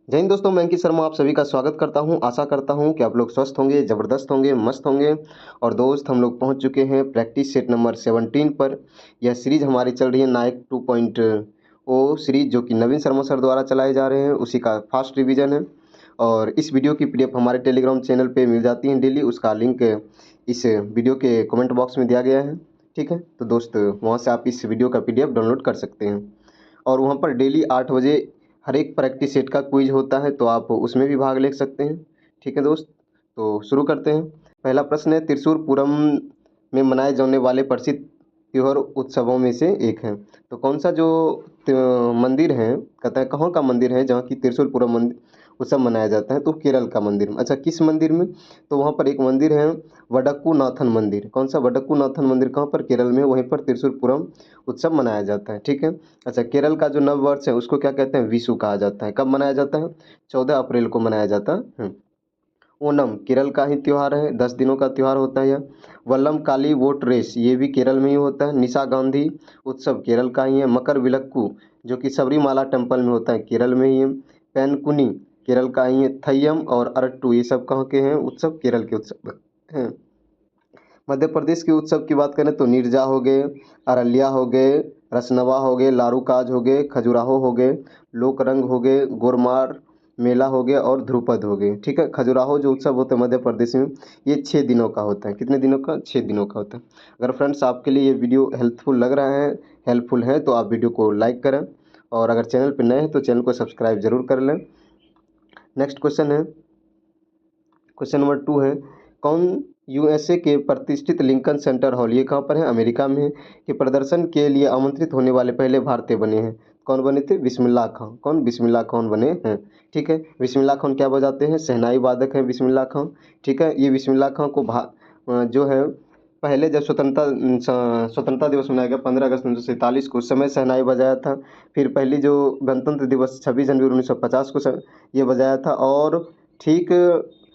जय हिंद दोस्तों, मैं अंकित शर्मा आप सभी का स्वागत करता हूं। आशा करता हूं कि आप लोग स्वस्थ होंगे, ज़बरदस्त होंगे, मस्त होंगे। और दोस्त हम लोग पहुंच चुके हैं प्रैक्टिस सेट नंबर 17 पर। यह सीरीज़ हमारी चल रही है नायक 2.0 सीरीज़, जो कि नवीन शर्मा सर द्वारा चलाए जा रहे हैं, उसी का फास्ट रिवीजन है। और इस वीडियो की पीडीएफ हमारे टेलीग्राम चैनल पे मिल जाती है डेली। उसका लिंक इस वीडियो के कमेंट बॉक्स में दिया गया है। ठीक है, तो दोस्त वहाँ से आप इस वीडियो का पीडीएफ डाउनलोड कर सकते हैं। और वहाँ पर डेली 8 बजे हर एक प्रैक्टिस सेट का क्विज होता है, तो आप उसमें भी भाग ले सकते हैं। ठीक है दोस्त, तो शुरू करते हैं। पहला प्रश्न है, त्रिशूर पूरम में मनाए जाने वाले प्रसिद्ध त्योहार उत्सवों में से एक है। तो कौन सा जो मंदिर है, कहता है कहाँ का मंदिर है जहाँ की त्रिशूल पूरम मंदिर उत्सव मनाया जाता है? तो केरल का मंदिर में। अच्छा, किस मंदिर में? तो वहाँ पर एक मंदिर है वडक्कूनाथन मंदिर। कौन सा वडक्कूनाथन मंदिर? कहाँ पर? केरल में। वहीं पर त्रिशूल पूरम उत्सव मनाया जाता है। ठीक है। अच्छा, केरल का जो नव वर्ष है उसको क्या कहते हैं? विशु कहा जाता है। कब मनाया जाता है? 14 अप्रैल को मनाया जाता है। ओणम केरल का ही त्योहार है, 10 दिनों का त्योहार होता है यह। वल्लम काली वोट रेस, ये भी केरल में ही होता है। निशा गांधी उत्सव केरल का ही है। मकर विलक्कू जो कि सबरीमाला टेम्पल में होता है, केरल में ही है। पैनकुनी केरल का ही है। थय्यम और अरट्टू ये सब कहाँ के हैं उत्सव? केरल के उत्सव हैं। मध्य प्रदेश के उत्सव की बात करें तो नीरजा हो गए, अरलिया हो गए, रसनवा हो गए, लारूकाज हो गए, खजुराहो हो गए, लोकरंग हो गए, गोरमार मेला हो गया और ध्रुपद हो गए। ठीक है, खजुराहो जो उत्सव होता है मध्य प्रदेश में, ये 6 दिनों का होता है। कितने दिनों का? 6 दिनों का होता है। अगर फ्रेंड्स आपके लिए ये वीडियो हेल्पफुल है तो आप वीडियो को लाइक करें, और अगर चैनल पर नए हैं तो चैनल को सब्सक्राइब जरूर कर लें। नेक्स्ट क्वेश्चन है, क्वेश्चन नंबर 2 है, कौन यूएसए के प्रतिष्ठित लिंकन सेंटर हॉल, ये कहाँ पर है? अमेरिका में है, के प्रदर्शन के लिए आमंत्रित होने वाले पहले भारतीय बने हैं? कौन बने थे? बिस्मिल्लाह खां। कौन? बिस्मिल्लाह खान बने हैं। ठीक है, बिस्मिल्लाह खान क्या बजाते हैं? शहनाई वादक हैं बिस्मिल्लाह खान। ठीक है, ये बिस्मिल्लाह खान को जो है पहले जब स्वतंत्रता दिवस मनाया गया 15 अगस्त 1947 को, उस समय शहनाई बजाया था। फिर पहली जो गणतंत्र दिवस 26 जनवरी 1950 को ये बजाया था। और ठीक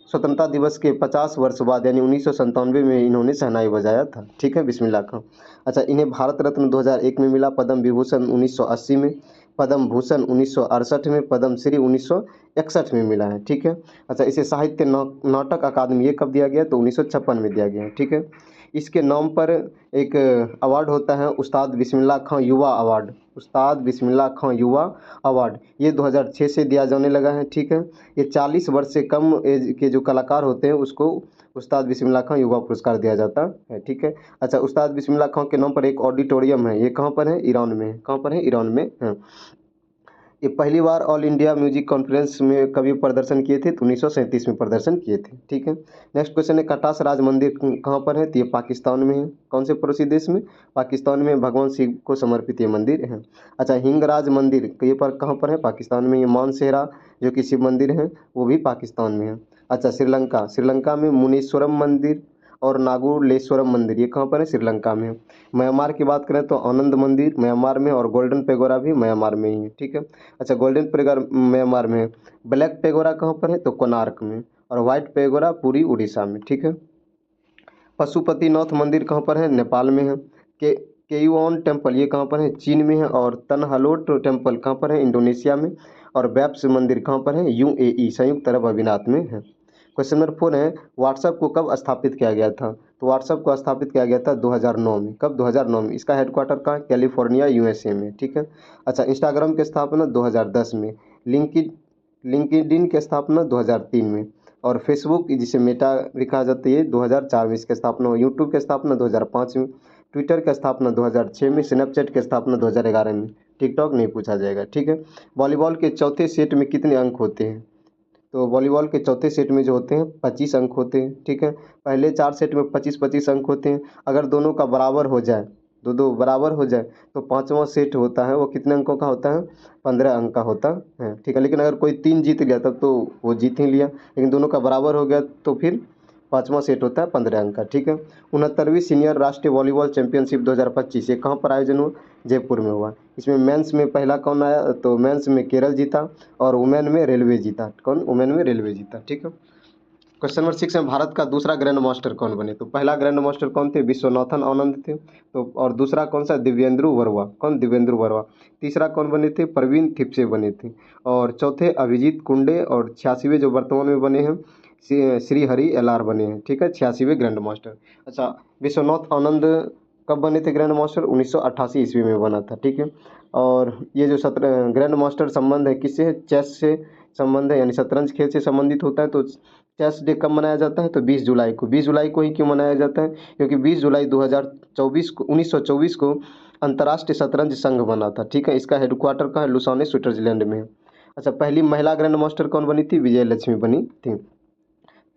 स्वतंत्रता दिवस के 50 वर्ष बाद यानी 1997 में इन्होंने शहनाई बजाया था। ठीक है, बिस्मिल्लाह खां। अच्छा, इन्हें भारत रत्न 2001 में मिला, पद्म विभूषण 1980 में, पद्म भूषण 1968 में, पद्म श्री 1961 में मिला है। ठीक है। अच्छा, इसे साहित्य नाटक अकादमी ये कब दिया गया? तो 1956 में दिया गया है। ठीक है। इसके नाम पर एक अवार्ड होता है, उस्ताद बिस्मिल्लाह खां युवा अवार्ड। उस्ताद बिस्मिल्लाह खां युवा अवार्ड ये 2006 से दिया जाने लगा है। ठीक है, ये 40 वर्ष से कम एज के जो कलाकार होते हैं उसको उस्ताद बिस्मिल्लाह खां युवा पुरस्कार दिया जाता है। ठीक है। अच्छा, उस्ताद बिस्मिल्लाह खां के नाम पर एक ऑडिटोरियम है, ये कहाँ पर है? ईरान में है। कहाँ पर है? ईरान में है। ये पहली बार ऑल इंडिया म्यूजिक कॉन्फ्रेंस में कभी प्रदर्शन किए थे? तो 1937 में प्रदर्शन किए थे। ठीक है। नेक्स्ट क्वेश्चन है, कटास राज मंदिर कहाँ पर है? तो ये पाकिस्तान में है। कौन से पड़ोसी देश में? पाकिस्तान में। भगवान शिव को समर्पित ये मंदिर है। अच्छा, हिंगराज मंदिर ये पर कहाँ पर है? पाकिस्तान में। ये मानसेरा जो कि शिव मंदिर है वो भी पाकिस्तान में है। अच्छा, श्रीलंका में मुनीश्वरम मंदिर और नागुलेश्वरम मंदिर ये कहाँ पर है? श्रीलंका में है। म्यांमार की बात करें तो आनंद मंदिर म्यांमार में, और गोल्डन पेगोरा भी म्यांमार में ही है। ठीक है। अच्छा, गोल्डन पेगोरा म्यांमार में है। ब्लैक पेगोरा कहाँ पर है? तो कोणार्क में। और व्हाइट पेगोरा पूरी उड़ीसा में। ठीक है। पशुपतिनाथ मंदिर कहाँ पर है? नेपाल में है। केयुऑन टेम्पल ये कहाँ पर है? चीन में है। और तनहलोट टेम्पल कहाँ पर है? इंडोनेशिया में। और बैप्स मंदिर कहाँ पर है? यूएई संयुक्त अरब अमीरात में है। क्वेश्चन नंबर 4 है, व्हाट्सएप को कब स्थापित किया गया था? तो व्हाट्सएप को स्थापित किया गया था 2009 में। कब? 2009 में। इसका हेडक्वार्टर कहाँ है? कैलिफोर्निया यूएसए में। ठीक है। अच्छा, इंस्टाग्राम की स्थापना 2010 में। लिंक्डइन की स्थापना 2003 में। और फेसबुक जिसे मेटा भी कहा जाता है ये 2004 में इसकी स्थापना हुई। यूट्यूब की स्थापना 2005 में। ट्विटर की स्थापना 2006 में। स्नैपचैट की स्थापना 2011 में। टिकटॉक नहीं पूछा जाएगा। ठीक है। वॉलीबॉल के चौथे सेट में कितने अंक होते हैं? तो वॉलीबॉल के चौथे सेट में जो होते हैं 25 अंक होते हैं। ठीक है। पहले 4 सेट में 25-25 अंक होते हैं। अगर दोनों का बराबर हो जाए, दो दो बराबर हो जाए, तो पांचवा सेट होता है वो कितने अंकों का होता है? 15 अंक का होता है। ठीक है। लेकिन अगर कोई 3 जीत गया तब तो वो जीत ही लिया, लेकिन दोनों का बराबर हो गया तो फिर पांचवा सेट होता है 15 अंक का। ठीक है। 69वीं सीनियर राष्ट्रीय वॉलीबॉल चैंपियनशिप 2025 ये कहाँ पर आयोजन हुआ? जयपुर में हुआ। इसमें मेंस में पहला कौन आया? तो मेंस में केरल जीता, और वुमेन में रेलवे जीता। कौन? वुमेन में रेलवे जीता। ठीक है। क्वेश्चन नंबर 6 में भारत का दूसरा ग्रैंड मास्टर कौन बने? तो पहला ग्रैंड मास्टर कौन थे? विश्वनाथन आनंद थे। तो और दूसरा कौन सा? दिव्येंदु वर्मा। कौन? दिव्येंदु वर्मा। तीसरा कौन बने थे? प्रवीण थिपसे बने थे। और चौथे अभिजीत कुंडे। और 86वें जो वर्तमान में बने हैं श्री हरि एल.आर बने हैं। ठीक है, 86वें ग्रैंड मास्टर। अच्छा, विश्वनाथ आनंद कब बने थे ग्रैंड मास्टर? 1988 ईस्वी में बना था। ठीक है, और ये जो ग्रैंड मास्टर संबंध है किससे है? चेस से संबंध है, यानी शतरंज खेल से संबंधित होता है। तो चेस डे कब मनाया जाता है? तो 20 जुलाई को। 20 जुलाई को ही क्यों मनाया जाता है? क्योंकि 20 जुलाई 2024 को 1924 को अंतर्राष्ट्रीय शतरंज संघ बना था। ठीक है, इसका हेडक्वार्टर कहाँ है? लुसाने स्विट्जरलैंड में है। अच्छा, पहली महिला ग्रैंड मास्टर कौन बनी थी? विजय लक्ष्मी बनी थी।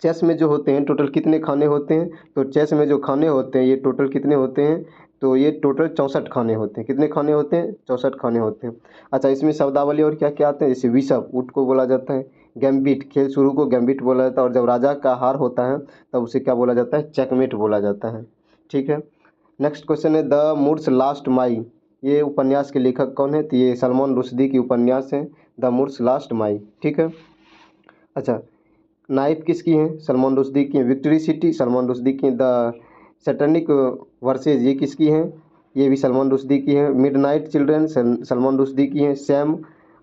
चेस में जो होते हैं टोटल कितने खाने होते हैं? तो चेस में जो खाने होते हैं ये टोटल कितने होते हैं? तो ये टोटल 64 खाने होते हैं। कितने खाने होते हैं? 64 खाने होते हैं। अच्छा, इसमें शब्दावली और क्या क्या आते हैं? जैसे विशप ऊँट को बोला जाता है, गैम्बिट खेल शुरू को गैम्बिट बोला जाता है, और जब राजा का हार होता है तब उसे क्या बोला जाता है? चेकमेट बोला जाता है। ठीक है, नेक्स्ट क्वेश्चन है द मुर्स लास्ट माई। ये उपन्यास के लेखक कौन है? तो ये सलमान रुश्दी की उपन्यास है द मुर्स लास्ट माई। ठीक है, अच्छा, नाइफ किसकी हैं? सलमान रुश्दी की हैं। विक्ट्री सिटी सलमान रुश्दी की हैं। द सैटनिक वर्सेज ये किसकी हैं? ये भी सलमान रुश्दी की हैं। मिडनाइट चिल्ड्रन सलमान रुश्दी की हैं। सैम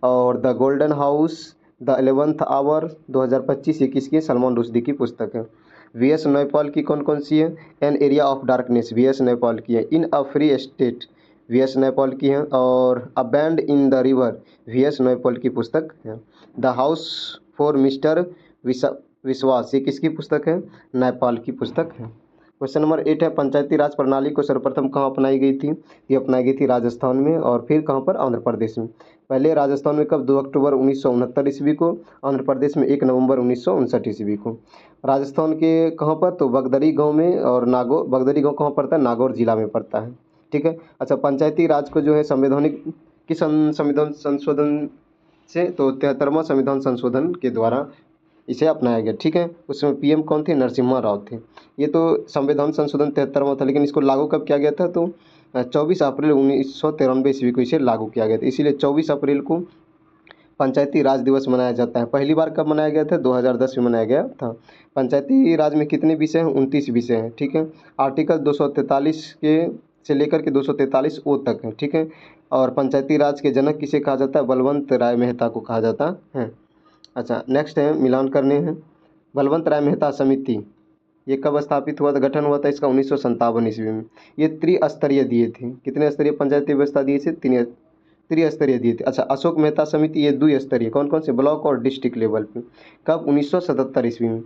और the golden house the 11th hour 2025 ये किसकी है? सलमान रुश्दी की पुस्तक है। वी.एस. नैपाल की कौन कौन सी है? An area of darkness VS. Naipaul की है। In a free state VS. Naipaul की है। और a bend in the river VS. Naipaul की पुस्तक है। द हाउस फॉर मिस्टर विश्वास ये किसकी पुस्तक है? नेपाल की पुस्तक है। क्वेश्चन नंबर 8 है पंचायती राज प्रणाली को सर्वप्रथम कहाँ अपनाई गई थी? ये अपनाई गई थी राजस्थान में, और फिर कहाँ पर? आंध्र प्रदेश में। पहले राजस्थान में कब? 2 अक्टूबर 1969 ईस्वी को। आंध्र प्रदेश में 1 नवंबर 1959 ईस्वी को। राजस्थान के कहाँ पर? तो बगदरी गाँव में, और बगदरी गाँव कहाँ पड़ता है? नागौर जिला में पड़ता है। ठीक है, अच्छा, पंचायती राज को जो है संवैधानिक किस संविधान संशोधन से? तो 73वां संविधान संशोधन के द्वारा इसे अपनाया गया। ठीक है, उसमें पीएम कौन थे? नरसिम्हा राव थे। ये तो संविधान संशोधन 73वां था, लेकिन इसको लागू कब किया गया था? तो 24 अप्रैल 1993 ईस्वी को इसे लागू किया गया था। इसीलिए 24 अप्रैल को पंचायती राज दिवस मनाया जाता है। पहली बार कब मनाया गया था? 2010 में मनाया गया था। पंचायती राज में कितने विषय हैं? 29 विषय हैं। ठीक है, आर्टिकल 243 के से लेकर के 243 ओ तक है। ठीक है, और पंचायती राज के जनक किसे कहा जाता है? बलवंत राय मेहता को कहा जाता है। अच्छा, नेक्स्ट है मिलान करने हैं। बलवंत राय मेहता समिति ये कब स्थापित हुआ था? गठन हुआ था इसका 1957 ईस्वी में। ये त्रिस्तरीय दिए थे। कितने स्तरीय पंचायती व्यवस्था दिए थे? त्रिस्तरीय दिए थे। अच्छा, अशोक मेहता समिति ये द्विस्तरीय। कौन कौन से? ब्लॉक और डिस्ट्रिक्ट लेवल पे। कब? 1977 ईस्वी में।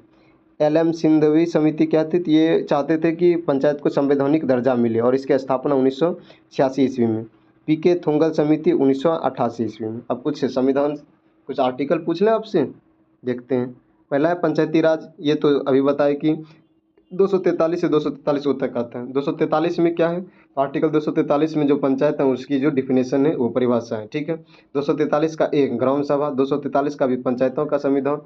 एल.एम. सिंघवी समिति क्या थी? तो ये चाहते थे कि पंचायत को संवैधानिक दर्जा मिले, और इसकी स्थापना 1986 ईस्वी में। पी.के. थोंगल समिति 1988 ईस्वी में। अब कुछ संविधान कुछ आर्टिकल पूछ लें आपसे, देखते हैं। पहला है पंचायती राज, ये तो अभी बताए कि 243 से 243 तक आता है। 243 में क्या है? आर्टिकल 243 में जो पंचायत है उसकी जो डिफिनेशन है वो परिभाषा है। ठीक है, 243 का एक ग्राम सभा, 243 का भी पंचायतों का संविधान,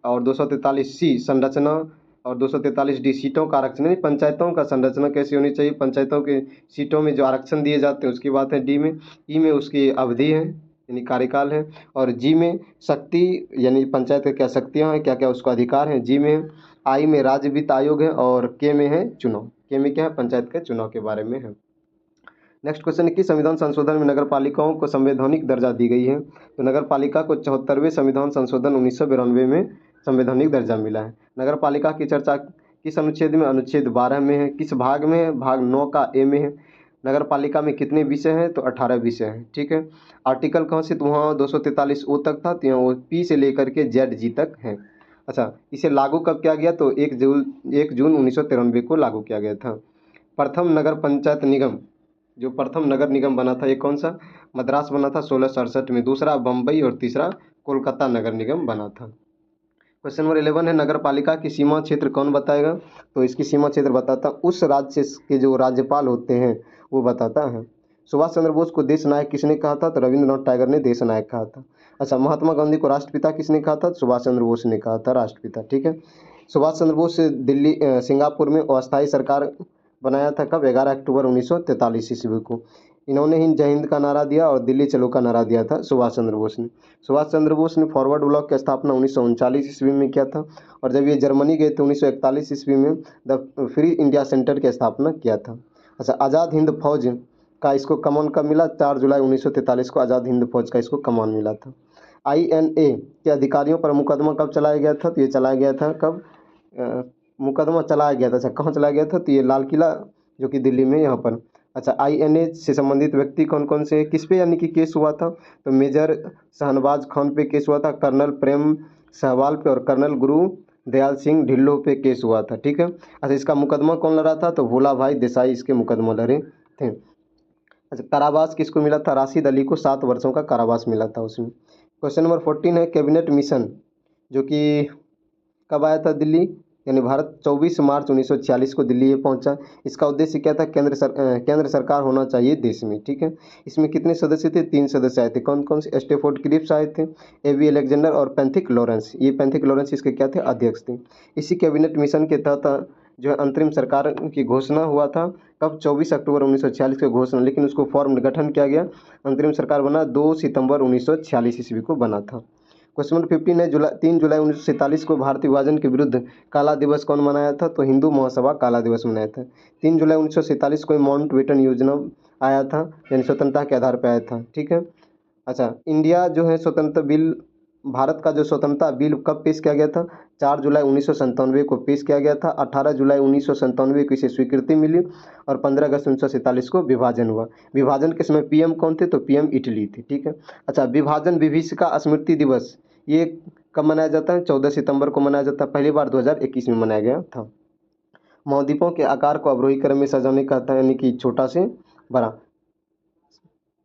और 243 सी संरचना, और 243 डी सीटों का आरक्षण। नहीं, पंचायतों का संरचना कैसी होनी चाहिए? पंचायतों के सीटों में जो आरक्षण दिए जाते हैं उसकी बात है डी में। ई में उसकी अवधि है यानी कार्यकाल है, और जी में शक्ति यानी पंचायत की क्या शक्तियाँ हैं, क्या क्या उसका अधिकार हैं, जी में है। आई में राज्य वित्त आयोग है, और के में है चुनाव। के में क्या है? पंचायत के चुनाव के बारे में है। नेक्स्ट क्वेश्चन है कि संविधान संशोधन में नगर पालिकाओं को संवैधानिक दर्जा दी गई है? तो नगर पालिका को 74वें संविधान संशोधन 1992 में संवैधानिक दर्जा मिला है। नगर पालिका की चर्चा किस अनुच्छेद में? अनुच्छेद 12 में है। किस भाग में है? भाग 9 का ए में है। नगर पालिका में कितने विषय हैं? तो 18 विषय हैं। ठीक है, आर्टिकल कहाँ से? तो वहाँ 243 ओ तक था, तो यहाँ वो पी से लेकर के जेड जी तक है। अच्छा, इसे लागू कब किया गया? तो 1 जून 1993 को लागू किया गया था। प्रथम नगर पंचायत निगम, जो प्रथम नगर निगम बना था ये कौन सा? मद्रास बना था 1667 में। दूसरा बम्बई, और तीसरा कोलकाता नगर निगम बना था। क्वेश्चन नंबर 11 है नगर पालिका की सीमा क्षेत्र कौन बताएगा? तो इसकी सीमा क्षेत्र बताता उस राज्य के जो राज्यपाल होते हैं वो बताता है। सुभाष चंद्र बोस को देश नायक किसने कहा था? तो रविंद्रनाथ टैगोर ने देश नायक कहा था। अच्छा, महात्मा गांधी को राष्ट्रपिता किसने कहा था? सुभाष चंद्र बोस ने कहा था राष्ट्रपिता। ठीक है, सुभाष चंद्र बोस दिल्ली सिंगापुर में अस्थायी सरकार बनाया था कब? 11 अक्टूबर 1943 ईस्वी को। इन्होंने ही जय हिंद का नारा दिया और दिल्ली चलो का नारा दिया था सुभाष चंद्र बोस ने। सुभाष चंद्र बोस ने फॉरवर्ड ब्लॉक की स्थापना 1939 ईस्वी में किया था और जब ये जर्मनी गए थे 1941 ईस्वी में द फ्री इंडिया सेंटर की स्थापना किया था। अच्छा, आज़ाद हिंद फौज का इसको कमान कब मिला? 4 जुलाई 1943 को आज़ाद हिंद फौज का इसको कमान मिला था। INA के अधिकारियों पर मुकदमा कब चलाया गया था? तो ये चलाया गया था कब? मुकदमा चलाया गया था। अच्छा, कहाँ चलाया गया था? तो ये लाल किला जो कि दिल्ली में, यहाँ पर। अच्छा, INA से संबंधित व्यक्ति कौन कौन से हैं? किस पे यानी कि केस हुआ था? तो मेजर शाहनवाज खान पे केस हुआ था, कर्नल प्रेम सहवाल पे और कर्नल गुरु दयाल सिंह ढिल्लों पे केस हुआ था। ठीक है। अच्छा, इसका मुकदमा कौन लड़ा था? तो भोला भाई देसाई इसके मुकदमा लड़े थे। अच्छा, कारावास किसको मिला था? राशिद अली को 7 वर्षों का कारावास मिला था उसमें। क्वेश्चन नंबर 14 है कैबिनेट मिशन, जो कि कब आया था दिल्ली? यानी भारत 24 मार्च 1946 को दिल्ली ये पहुंचा। इसका उद्देश्य क्या था? केंद्र सरकार होना चाहिए देश में। ठीक है। इसमें कितने सदस्य थे? 3 सदस्य आए थे। कौन कौन से? स्टेफोर्ड क्रिप्स आए थे, AB अलेक्जेंडर और पैंथिक लॉरेंस। ये पैंथिक लॉरेंस इसके क्या थे? अध्यक्ष थे। इसी कैबिनेट मिशन के तहत जो है अंतरिम सरकार की घोषणा हुआ था कब? 24 अक्टूबर 1946 की घोषणा, लेकिन उसको फॉर्म गठन किया गया। अंतरिम सरकार बना 2 सितंबर 1946 ईस्वी को बना था। क्वेश्चन नंबर 15 है 3 जुलाई 1947 को भारतीय विभाजन के विरुद्ध काला दिवस कौन मनाया था? तो हिंदू महासभा काला दिवस मनाया था। 3 जुलाई 1947 को माउंट बेटन योजना आया था, यानी स्वतंत्रता के आधार पर आया था। ठीक है। अच्छा, इंडिया जो है स्वतंत्र बिल, भारत का जो स्वतंत्रता बिल कब पेश किया गया था? 4 जुलाई 1997 को पेश किया गया था। 18 जुलाई 1997 को इसे स्वीकृति मिली और 15 अगस्त 1947 को विभाजन हुआ। विभाजन के समय PM कौन थे? तो PM इटली थे। ठीक है। अच्छा, विभाजन विभीषिका स्मृति दिवस ये कब मनाया जाता है? 14 सितंबर को मनाया जाता है। पहली बार 2021 में मनाया गया था। महाद्वीपों के आकार को अवरोही क्रम में सजाने का था, यानी कि छोटा से बड़ा।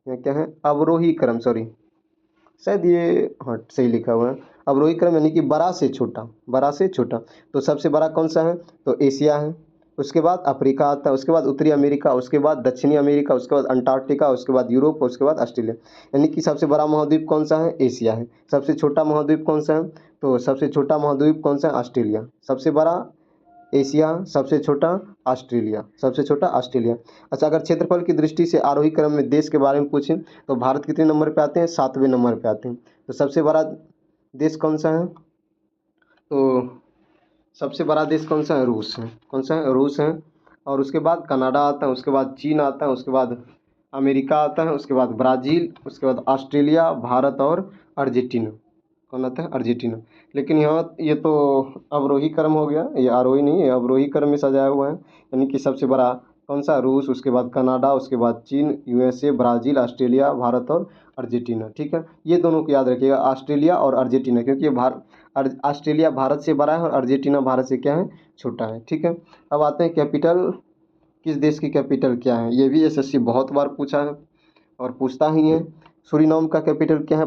क्या है? अवरोही क्रम, सॉरी, शायद ये, हाँ सही लिखा हुआ है। अवरोही क्रम यानी कि बड़ा से छोटा, बड़ा से छोटा। तो सबसे बड़ा कौन सा है? तो एशिया है। उसके बाद अफ्रीका आता है, उसके बाद उत्तरी अमेरिका, उसके बाद दक्षिणी अमेरिका, उसके बाद अंटार्कटिका, उसके बाद यूरोप, उसके बाद ऑस्ट्रेलिया। यानी कि सबसे बड़ा महाद्वीप कौन सा है? एशिया है। सबसे छोटा महाद्वीप कौन सा है? तो सबसे छोटा महाद्वीप कौन सा है? ऑस्ट्रेलिया। सबसे बड़ा एशिया, सबसे छोटा ऑस्ट्रेलिया, सबसे छोटा ऑस्ट्रेलिया। अच्छा, अगर क्षेत्रफल की दृष्टि से आरोही क्रम में देश के बारे में पूछें तो भारत कितने नंबर पे आते हैं? 7वें नंबर पे आते हैं। तो सबसे बड़ा देश कौन सा है? तो सबसे बड़ा देश कौन सा है? रूस है। कौन सा है? रूस है। और उसके बाद कनाडा आता है, उसके बाद चीन आता है, उसके बाद अमेरिका आता है, उसके बाद ब्राज़ील, उसके बाद ऑस्ट्रेलिया, भारत और अर्जेंटीना। कौन आता है? अर्जेंटीना। लेकिन यहाँ ये तो अवरोही क्रम हो गया, ये आरोही नहीं है, अवरोही क्रम में सजाया हुआ है। यानी कि सबसे बड़ा कौन सा? रूस, उसके बाद कनाडा, उसके बाद चीन, USA, ब्राज़ील, ऑस्ट्रेलिया, भारत और अर्जेंटीना। ठीक है। ये दोनों को याद रखिएगा, ऑस्ट्रेलिया और अर्जेंटीना, क्योंकि ये ऑस्ट्रेलिया भारत से बड़ा है और अर्जेंटीना भारत से क्या है? छोटा है। ठीक है। अब आते हैं कैपिटल, किस देश की कैपिटल क्या है? ये भी SSC बहुत बार पूछा है और पूछता ही है। सूरीनाम का कैपिटल क्या है?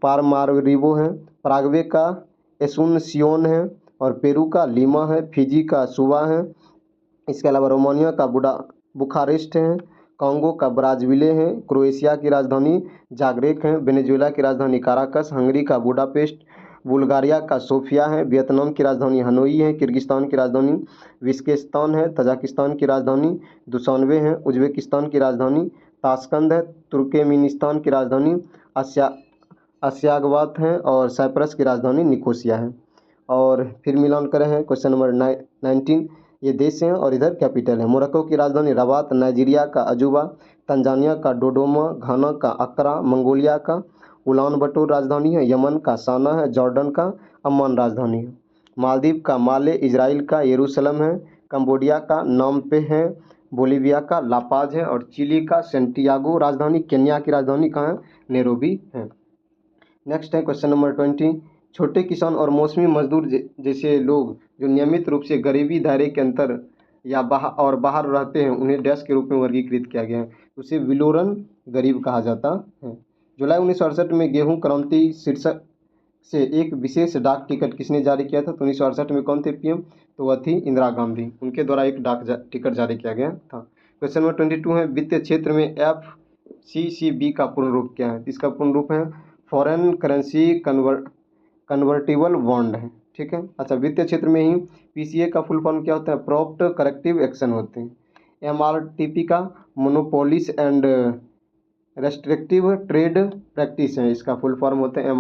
पारमारिबो है। पराग्वे का एसुनसियोन है और पेरू का लीमा है। फिजी का सुवा है। इसके अलावा रोमानिया का बुखारेस्ट है। कांगो का ब्राज़विले है। क्रोएशिया की राजधानी जाग्रेब है। वेनेजुएला की राजधानी काराकस। हंगरी का बुडापेस्ट। बुल्गारिया का सोफिया है। वियतनाम की राजधानी हनोई है। किर्गिस्तान की राजधानी बिश्केस्तान है। तजाकिस्तान की राजधानी दुशान्बे है। उज्बेकिस्तान की राजधानी ताशकंद है। तुर्कमेनिस्तान की राजधानी अश्गाबाद है और साइप्रस की राजधानी निकोसिया है। और फिर मिलान करें हैं क्वेश्चन नंबर 19, ये देश हैं और इधर कैपिटल है। मोरक्को की राजधानी रबात, नाइजीरिया का अजूबा, तंजानिया का डोडोमा, घाना का अक्रा, मंगोलिया का उलान बटोर राजधानी है, यमन का साना है, जॉर्डन का अम्मान राजधानी है, मालदीव का माले, इजराइल का यरूशलेम है, कंबोडिया का नामपे है, बोलीविया का लापाज है और चिली का सेंटियागो राजधानी। केन्या की राजधानी कहाँ है? नैरोबी है। नेक्स्ट है क्वेश्चन नंबर 20, छोटे किसान और मौसमी मजदूर जैसे लोग जो नियमित रूप से गरीबी दायरे के अंतर या बाहर रहते हैं उन्हें डैश के रूप में वर्गीकृत किया गया है। उसे विलोरन गरीब कहा जाता है। जुलाई 1968 में गेहूं क्रांति शीर्षक से एक विशेष डाक टिकट किसने जारी किया था? तो 1968 में कौन थे PM? तो वह थी इंदिरा गांधी। उनके द्वारा एक टिकट जारी किया गया था। क्वेश्चन नंबर 22 है वित्तीय क्षेत्र में FCCB का पूर्ण रूप क्या है? इसका पूर्ण रूप है फॉरेन करेंसी कन्वर्टिबल बॉन्ड है। ठीक है। अच्छा, वित्तीय क्षेत्र में ही PCA का फुल फॉर्म क्या होता है? प्रॉम्प्ट करेक्टिव एक्शन होते हैं। MRTP का monopolies and restrictive trade practice है, इसका फुल फॉर्म होता है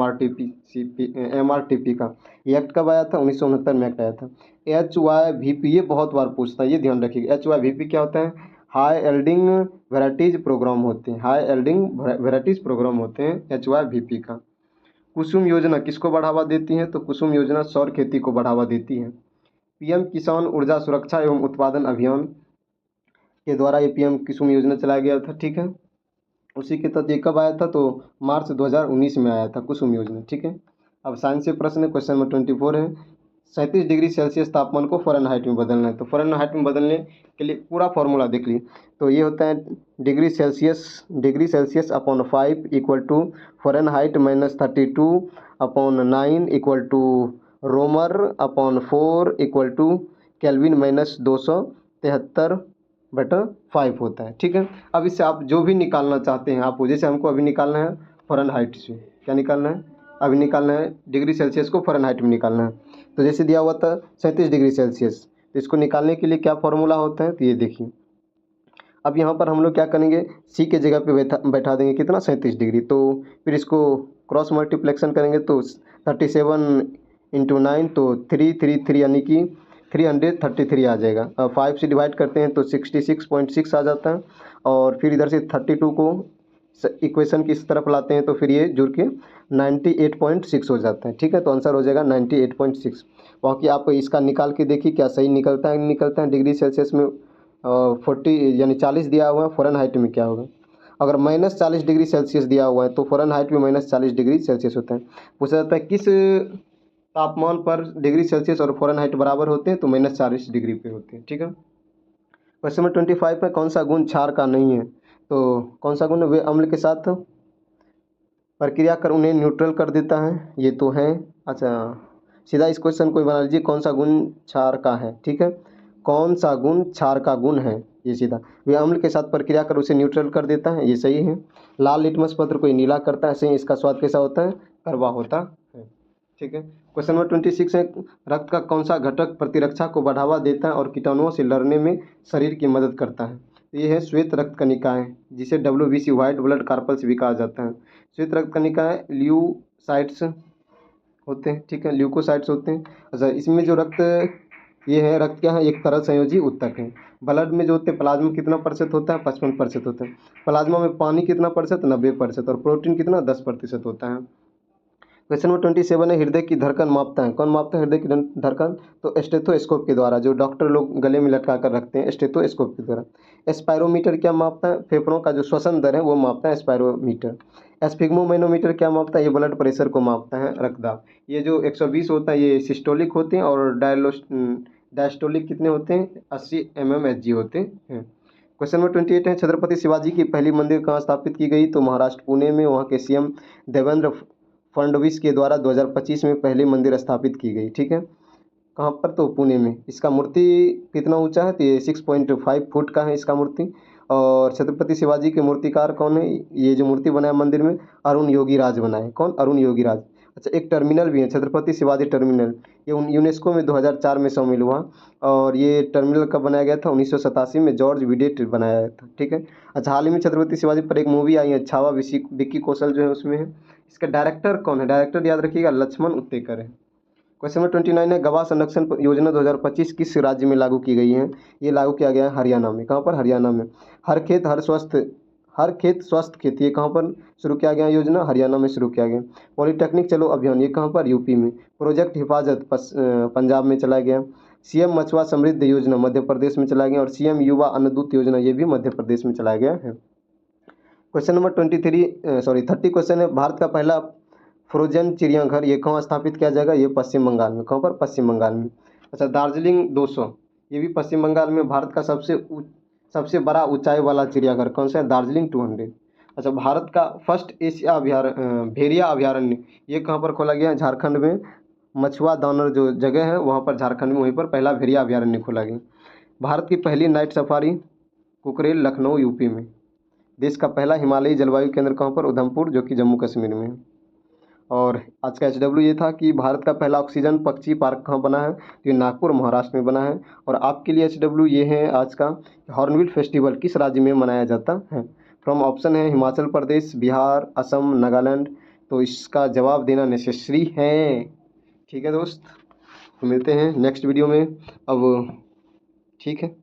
MRTP का। ये एक्ट कब आया था? 1969 में एक्ट आया था। HYVP ये बहुत बार पूछता है, ये ध्यान रखिएगा। HYVP क्या होता है? हाई एल्डिंग वेराइटीज प्रोग्राम होते हैं, हाई एल्डिंग वेराइटीज प्रोग्राम होते हैं HYVP का। कुसुम योजना किसको बढ़ावा देती है? तो कुसुम योजना सौर खेती को बढ़ावा देती है। PM किसान ऊर्जा सुरक्षा एवं उत्पादन अभियान के द्वारा ये PM कुसुम योजना चलाया गया था, ठीक है। उसी के तहत ये कब आया था? तो मार्च 2019 में आया था कुसुम योजना, ठीक है। अब साइंस से प्रश्न है, क्वेश्चन नंबर 24 है, 37 डिग्री सेल्सियस तापमान को फ़ारेनहाइट में बदलना है। तो फ़ारेनहाइट में बदलने के लिए पूरा फॉर्मूला देख लीजिए। तो ये होता है degree Celsius upon 5 equal to Fahrenheit -32/9 equal to Romer upon 4 equal to Kelvin -273/5 होता है, ठीक है। अब इससे आप जो भी निकालना चाहते हैं, आप जैसे हमको अभी निकालना है फ़ारेनहाइट से, क्या निकालना है? अभी निकालना है डिग्री सेल्सियस को फ़ारेनहाइट में निकालना है। तो जैसे दिया हुआ था 37 डिग्री सेल्सियस, तो इसको निकालने के लिए क्या फॉर्मूला होता है? तो ये देखिए, अब यहाँ पर हम लोग क्या करेंगे, सी के जगह पे बैठा देंगे कितना, 37 डिग्री। तो फिर इसको क्रॉस मल्टीप्लेक्शन करेंगे तो 37 × 9 तो 333 यानी कि 333 आ जाएगा। 5 से डिवाइड करते हैं तो 66.6 आ जाता है, और फिर इधर से 32 को इक्वेशन की इस तरफ लाते हैं तो फिर ये जुड़ के 98.6 हो जाता है, ठीक है। तो आंसर हो जाएगा 98.6। बाकी आप इसका निकाल के देखिए क्या सही निकलता है, निकलता है डिग्री सेल्सियस में 40 यानी 40 दिया हुआ है, फ़ारेनहाइट में क्या होगा? अगर -40 डिग्री सेल्सियस दिया हुआ है तो फ़ारेनहाइट में -40 डिग्री सेल्सियस होता है। पूछा जाता है किस तापमान पर डिग्री सेल्सियस और फ़ारेनहाइट बराबर होते हैं? तो -40 डिग्री पे होते हैं, ठीक है। क्वेश्चन नंबर 25 है, कौन सा गुण क्षार का नहीं है? तो कौन सा गुण? वे अम्ल के साथ प्रक्रिया कर उन्हें न्यूट्रल कर देता है, ये तो है। अच्छा, सीधा इस क्वेश्चन को बना लीजिए, कौन सा गुण क्षार का है, ठीक है। कौन सा गुण क्षार का गुण है, ये सीधा। वे अम्ल के साथ प्रक्रिया कर उसे न्यूट्रल कर देता है, ये सही है। लाल लिटमस पत्र को नीला करता है, सही। इसका स्वाद कैसा होता है? कड़वा होता है, ठीक है। क्वेश्चन नंबर 26 है, रक्त का कौन सा घटक प्रतिरक्षा को बढ़ावा देता है और कीटाणुओं से लड़ने में शरीर की मदद करता है? ये है श्वेत रक्त कणिकाएं, जिसे WBC व्हाइट ब्लड कार्पल्स भी कहा जाता है। श्वेत रक्त कणिकाएं ल्यूसाइट्स होते हैं, ठीक है, ल्यूकोसाइट्स होते हैं। अच्छा, इसमें जो रक्त ये है, रक्त क्या है? एक तरल संयोजी ऊतक है। ब्लड में जो होते हैं प्लाज्मा कितना % होता है? 55% होता है। प्लाज्मा में पानी कितना %? 90%। और प्रोटीन कितना? 10% होता है। क्वेश्चन नंबर 27 है, हृदय की धड़कन मापता है, कौन मापता है हृदय की धड़कन? तो स्टेथोस्कोप के द्वारा, जो डॉक्टर लोग गले में लटका कर रखते हैं, स्टेथोस्कोप के द्वारा। स्पायरोमीटर क्या मापता है? फेफड़ों का जो श्वसन दर है वो मापता है स्पायरोमीटर। एस्फिग्मोमैनोमीटर क्या मापता है? ये ब्लड प्रेशर को मापता है, रक्तदाब। ये जो 120 होता है ये सिस्टोलिक होते हैं, और डायस्टोलिक कितने होते हैं? 80 mmHg होते हैं। क्वेश्चन नंबर 28 है, छत्रपति शिवाजी की पहली मंदिर कहाँ स्थापित की गई? तो महाराष्ट्र पुणे में, वहाँ के CM देवेंद्र फडणवीस के द्वारा 2025 में पहली मंदिर स्थापित की गई, ठीक है। कहाँ पर? तो पुणे में। इसका मूर्ति कितना ऊंचा है? तो ये 6.5 फुट का है इसका मूर्ति। और छत्रपति शिवाजी के मूर्तिकार कौन है? ये जो मूर्ति बनाया मंदिर में, अरुण योगीराज बनाए। कौन? अरुण योगीराज। अच्छा, एक टर्मिनल भी है, छत्रपति शिवाजी टर्मिनल, ये यूनेस्को में 2004 में शामिल हुआ। और ये टर्मिनल कब बनाया गया था? 1987 में जॉर्ज विडेट बनाया था, ठीक है। अच्छा, हाल ही में छत्रपति शिवाजी पर एक मूवी आई है, छावा, विक्की कौशल जो है उसमें है। इसका डायरेक्टर कौन है? डायरेक्टर याद रखिएगा, लक्ष्मण उत्तेकर है। क्वेश्चन नंबर 29 है, गवाह संरक्षण योजना 2025 किस राज्य में लागू की गई है? ये लागू किया गया है हरियाणा में। कहाँ पर? हरियाणा में। हर खेत स्वस्थ खेती, ये कहाँ पर शुरू किया गया योजना? हरियाणा में शुरू किया गया। पॉलिटेक्निक चलो अभियान, ये कहाँ पर? यूपी में। प्रोजेक्ट हिफाजत पंजाब में चलाया गया। CM मछुआ समृद्धि योजना मध्य प्रदेश में चलाया गया। और CM युवा अन्नदूत योजना ये भी मध्य प्रदेश में चलाया गया है। क्वेश्चन नंबर 30 क्वेश्चन है, भारत का पहला फ्रोजन चिड़ियाघर ये कहाँ स्थापित किया जाएगा? ये पश्चिम बंगाल में। कहाँ पर? पश्चिम बंगाल में। अच्छा, दार्जिलिंग 200 ये भी पश्चिम बंगाल में। भारत का सबसे बड़ा ऊंचाई वाला चिड़ियाघर कौन सा है? दार्जिलिंग 200। अच्छा, भारत का फर्स्ट एशिया भेड़िया अभयारण्य ये कहाँ पर खोला गया है? झारखंड में। मछुआ दानर जो जगह है वहाँ पर, झारखंड में, वहीं पर पहला भेड़िया अभयारण्य खोला गया। भारत की पहली night safari Kukrail, Lucknow, UP में। देश का पहला हिमालयी जलवायु केंद्र कहाँ पर? उधमपुर, जो कि जम्मू कश्मीर में है। और आज का HW ये था कि भारत का पहला ऑक्सीजन पक्षी पार्क कहाँ बना है, तो ये नागपुर महाराष्ट्र में बना है। और आपके लिए HW ये है आज का, हॉर्नबिल फेस्टिवल किस राज्य में मनाया जाता है। फ्रॉम ऑप्शन है हिमाचल प्रदेश, बिहार, असम, नागालैंड। तो इसका जवाब देना नेसेसरी है। ठीक है दोस्त, मिलते हैं नेक्स्ट वीडियो में अब। ठीक है।